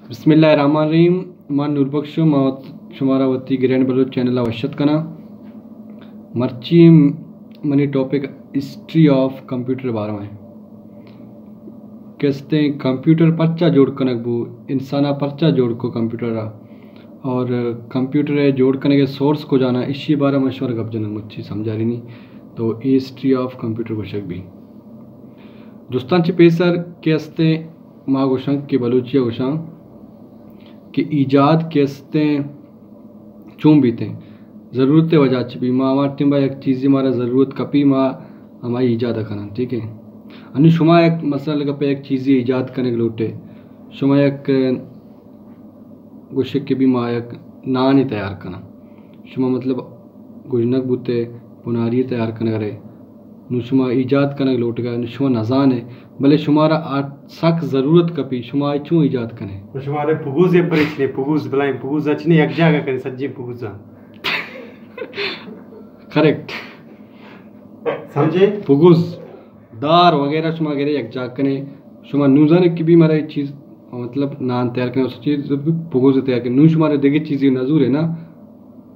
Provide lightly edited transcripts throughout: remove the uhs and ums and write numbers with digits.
बिस्मिल्लाहिर्रहमानिर्रहीम। मान नूरबख्शो मौत शुमारावती ग्रैंड बलोच चैनल आवश्यक कना मर्ची मनी टॉपिक हिस्ट्री ऑफ कंप्यूटर बारे में कहते कंप्यूटर पर्चा जोड़ कनक बू इंसाना पर्चा जोड़ को कंप्यूटर और कंप्यूटर जोड़ कने के सोर्स को जाना इसी बारे मशवर गप जन मुझी समझा रही नहीं तो हिस्ट्री ऑफ कंप्यूटर वशक भी दोस्तान ची पेसर कहते माँ गोशंक के बलूचिया गोशंक कि ईजाद कहते चूम बीते ज़रूरत वजह भी माँ हमारे टिम्बा एक चीज़ हमारा ज़रूरत कपी माँ हमारी ईजाद करना ठीक है अन्य शुमा एक मसला पे एक चीज़ ईजाद करने के लोटे शुमा एक गुशक के भी माँ एक नान ही तैयार करना शुमा मतलब गुजनक बुते पुनारी तैयार करने करे नुशुमा ईजाद करने लोट गया नुशुमा नजान है भले शुमारा सख ज़रूरत कपी शुमा चूँ ईजाद कने शुमारे पुगुज ये पर इसलिए पुगुज बुलाएं पुगुज अच्छी एक जगह करें सज्जे पुगुजा करेक्ट समझे पुगुज दार वगैरह शुमा वगैरह एक जगह कने शुमा नूजान की भी हमारा एक चीज़ मतलब नान तैयार करने उस चीज़ पुगुज तैयार करने नू शुमारे देखे चीज़ें नजूर है ना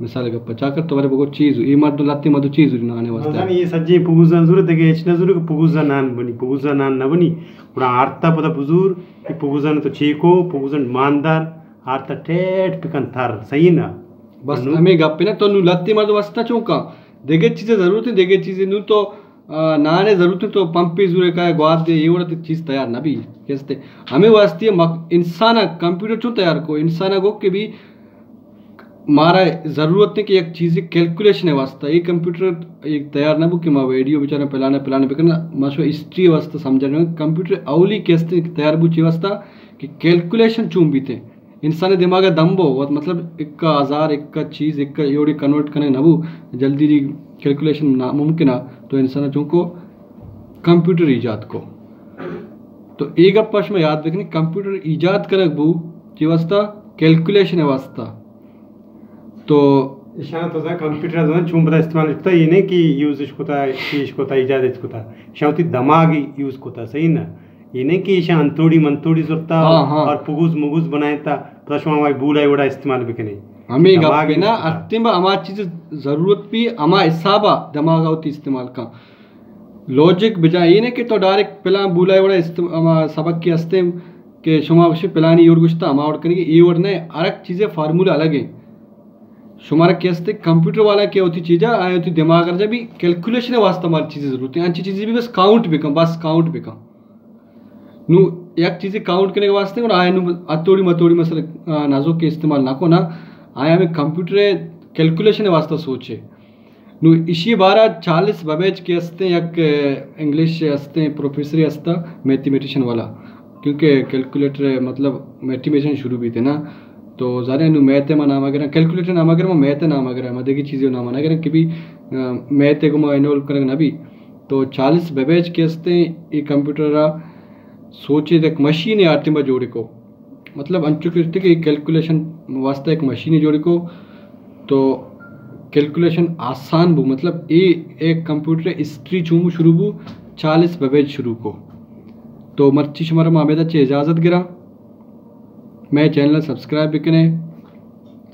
मिसाल का पचाकर तो बारे बगो चीज़ ये मत लाती मत चीज़ नाने वास्ते ये सज्जे पुगुजा जरूरत है कि एच नजूर को पुगुजा नान बनी पुगुजा नान न बनी पूरा आर्ता पता बुजुर्ग कि पुगुजा तो चीको पुगुजा मानदार आर्ता ठेठ पिकन थार सही ना बस हमें गप्पे ना तो नू लाती मत वास्ता चौका देखे चीज़ें ज़रूरत है देखे चीज़ें नू तो नाने ज़रूरत है तो पंपी जुरे का ग्वाद दे ये वाला चीज़ तैयार ना भी कैसे हमें वास्ते इंसान कंप्यूटर चो तैयार को इंसान को के भी मारा ज़रूरत है कि एक चीज़ कैलकुलेशन है वास्ता ये कंप्यूटर एक तैयार ना कि माँ वीडियो बेचारा पलाने पे करना माशो हिस्ट्री वास्ता समझने कंप्यूटर अवली कैसे तैयार बुची वास्ता कि कैलकुलेशन चूम भी थे इंसानी दिमाग दम्बो मतलब एक का हज़ार एक का चीज़ एक का योड़ी कन्वर्ट करने नबू जल्दी कैलकुलेशन नामुमकिन है तो इंसान चूँको कंप्यूटर ईजाद को तो एक अपश में याद रखनी कंप्यूटर ईजाद करक बू की वास्ता कैलकुलेशन है वास्ता तो इशान तो कंप्यूटर जो चूम बता इस्तेमाल होता ये नहीं कि यूज इसको था इसको था इजाद इसको था शांति दिमाग यूज को था सही ना ये नहीं कि ईशा अंतोड़ी मंतोड़ी जोरता और पुगुज मुगुज बनाए था प्रश्न हमारी बूढ़ा बड़ा इस्तेमाल भी करें हमें गप ना अंतिम हमारी चीज़ ज़रूरत भी हमारा हिसाबा दिमाग होती इस्तेमाल का लॉजिक बजाय ये नहीं कि तो डायरेक्ट पहला बूढ़ा बड़ा सबक के हस्ते के शुमा पहलानी और कुछ था हमारा करने की ये और नहीं अलग चीज़ें फार्मूला अलग है शुमारा कैसे कंप्यूटर वाला क्या होती चीज़ें आए होती दिमाग कर भी कैलकुलेशन वास्ते हमारी चीज़ें ज़रूरत है अच्छी चीज़ें भी बस काउंट भी कम बस काउंट भी कम नू एक चीज़ें काउंट करने के वास्ते और आए नू अतोड़ी मतोड़ी मसल नाजों के इस्तेमाल ना को ना आया हमें कंप्यूटर कैलकुलेशन वास्ते सोचे नू इसी 40 बबेज के हस्ते एक इंग्लिश हस्ते प्रोफेसर हस्ता मैथमेटिशियन वाला क्योंकि कैलकुलेटर मतलब मैथमेटिशियन शुरू भी थे ना तो ज़ारे नु मैथ में नाम अगर कैलकुलेटर नाम अगर मैथ नाम अगर मदे की चीज़ें नाम अगर कि भी मैथ को इन्वॉल्व करेंगे ना भी तो 40 बेबेज के हस्ते ये कंप्यूटर सोचे एक मशीन है आर्टिमा जोड़े को मतलब अंचु के कैलकुलेशन वास्ते एक मशीन जोड़े को तो कैलकुलेशन आसान बू मतलब ये एक कंप्यूटर हिस्ट्री चूमू शुरू बू 40 बेबेज शुरू को तो मर्ची शुमारा मामेदा चे इजाज़त गिरा मैं चैनल सब्सक्राइब भी करें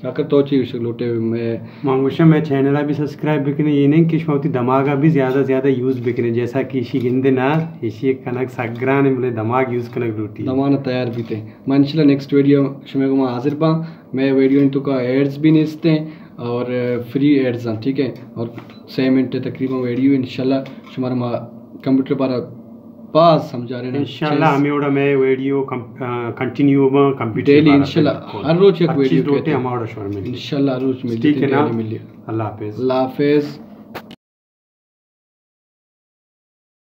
जाकर तो चीज़ लोटे मैं मांगुशा मैं चैनल भी सब्सक्राइब भी करें ये नहीं कि शौती दिमाग भी ज़्यादा यूज़ भी करें जैसा कि इसी गिंदे ना इसी कनक सग्रा ने बोले दिमाग यूज़ करने रोटी दमाना तैयार भी थे मैं इंशाल्लाह नेक्स्ट वीडियो शुमे को मैं हाजिर पा मैं वीडियो इन तो का एड्स भी नहीं इसते और फ्री एड्स हैं ठीक है और 6 मिनट तकरीबन वीडियो इंशाल्लाह शुमारा कंप्यूटर पर पास समझा रहे हैं इंशाल्लाह हमें उड़ा मैं वीडियो कंटिन्यू कंप्यूटर डेली इंशाल्लाह हर रोज एक वीडियो कहते हैं हमारा शोर में इंशाल्लाह रोज मिल ठीक है ना अल्लाह हाफिज़ अल्लाह हाफिज़।